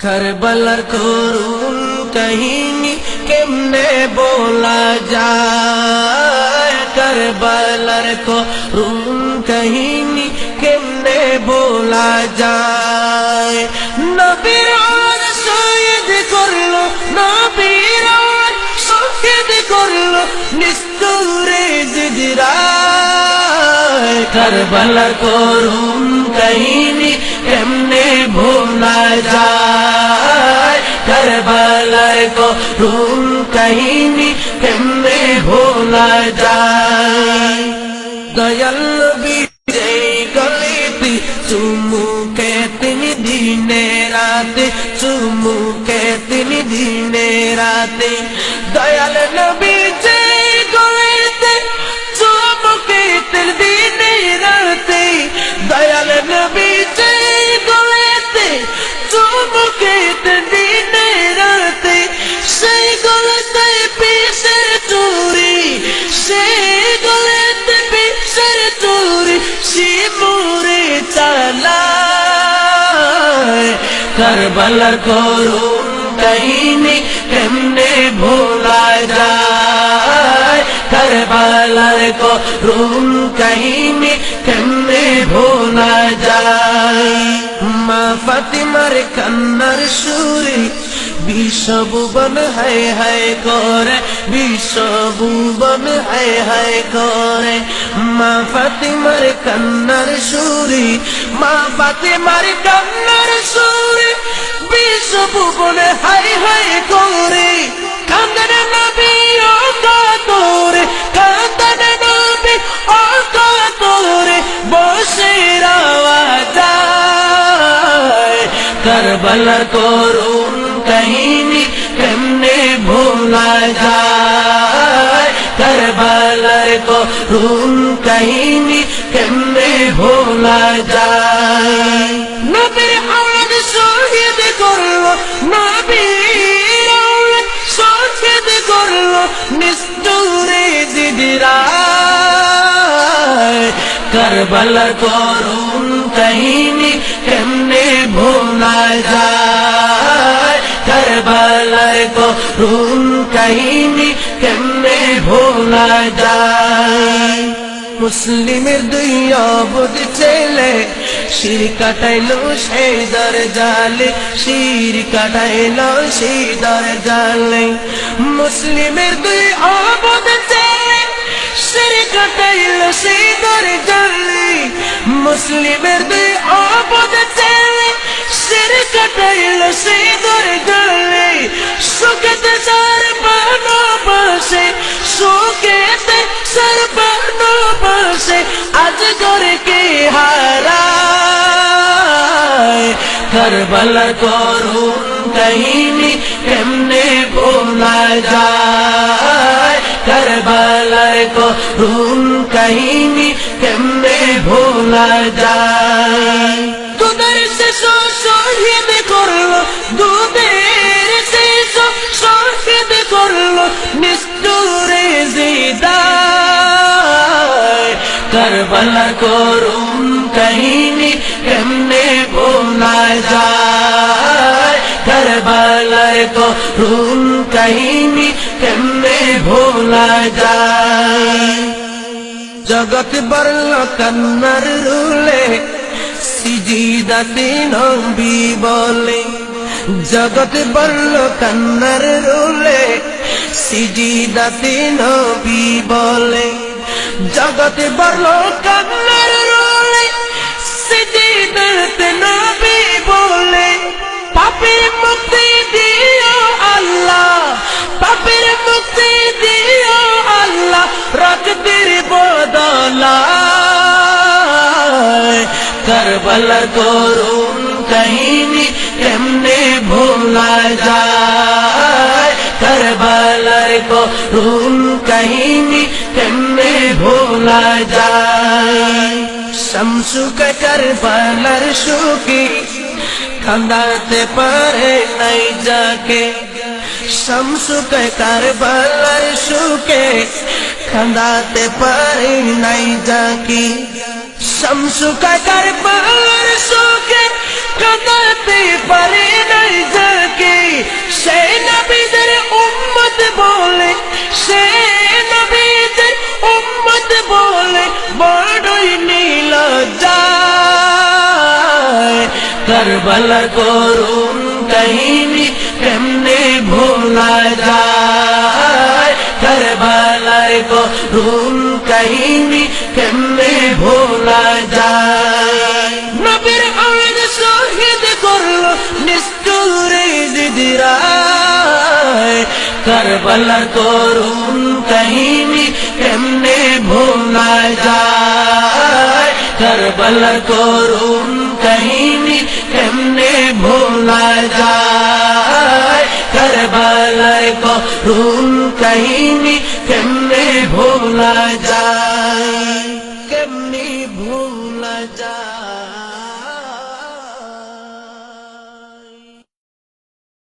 करबलार करुण कहिनी केमने बोला जाए, करबलार करुण कहिनी केमने बोला जाए। नबीर शहीद करलो, नबीर शहीद करलो निष्ठुरे जिगराए। करबलार करुण कहिनी केमने भूला जाए, करबलार करुण कहिनी केमने भूला जाए। दयाल नबी गलिती चुमुके तिनी दिने राते, चुमुके तिनी दिने राते। दयाल नबी गलिते चुमुके तिनी दिने राते। दयाल नबी गलिते चुमुके तिनी दिने राते। সেই গলাতে বিষের চুরি, সেই গলাতে বিষের চুরি শিমুরে চালায়। करबलार करुण कहिनी केमने भूला जाए, करबलार करुण कहिनी केमने भूला जाए। मा फातिमार कान्नार सुरे विश्वभुवन हाय हाय करे, विश्वभुवन हाय हाय करे। मा फातिमार कान्नार सुरे, मा फातिमार कान्नार सुरे विश्वभुवन हाय हाय करे। कांदन नबी ओ कातरे, कांदन नबी ओ कातरे बसेर आवाज़। करबलार करुण कहिनी केमने भूला जाए, करबलार करुण कहिनी केमने भूला जाए। नबीर औलाद शहीद करलो, नबीर औलाद शहीद करलो निष्ठुरे जिगराए। करबलार करुण कहिनी केमने भूला जाए, करबलार करुण कहिनी केमने भूला जाए। मुस्लिमेर दुई अबुध ছেলে শির কাটাইলো সেই দরজালে, শির কাটাইলো সেই দরজালে। মুসলিমের দুই অবুধ ছেলে শির কাটাইলো সেই দরজালে। মুসলিমের দুই অবুধ ছেলে শির কাটাইলো সেই দরজালে। সুখেতে সার বানো বসে, সুখেতে সার বানো বসে আজ করে কে হারায়। करबलार करुण कहिनी केमने भूला जाए, करबलार करुण कहिनी केमने भूला जाए। दूधेर शिशु शहीद करलो, दूधेर शिशु शहीद करलो निष्ठुरे जिदाय। करबलार करुण कहिनी केमने भूला जाए, करबलार करुण कहिनी केमने भूला जाए। जगत बरलो कान्नार रुले सिजिदाते नबी बोले, जगत बरलो कान्नार रुले सिजिदाते नबी बोले। जगत बरलो कान्नार रुले सिजिदाते नबी बोले। पापीर मुक्ति दियो अल्लाह, पापीर मुक्ति दियो अल्लाह रक्तेर बदलाয়। करबलार करुण कहिनी केमने भूला जाए, करबलार करुण कहिनी केमने भूला जाए। शमसुके करबलार सुखी কান্দাতে পারে নাই যাকে, শামসুকে কারবালার সুখে কান্দাতে পারে নাই যাকে। শামসুকে কারবালার সুখে কান্দাতে পারে নাই যাকে। কারবালার করুণ কাহিনী কেমনে ভোলা যায়, কারবালার করুণ কাহিনী কেমনে ভোলা যায়। নবীর আওয়াজ শহীদ করলো নিষ্ঠুরে জিদিরায়, কারবালার করুণ কাহিনী কেমনে ভোলা যায়, কারবালার করুণ কাহিনী কেমনে ভোলা যায়, কারবালার করুণ কাহিনী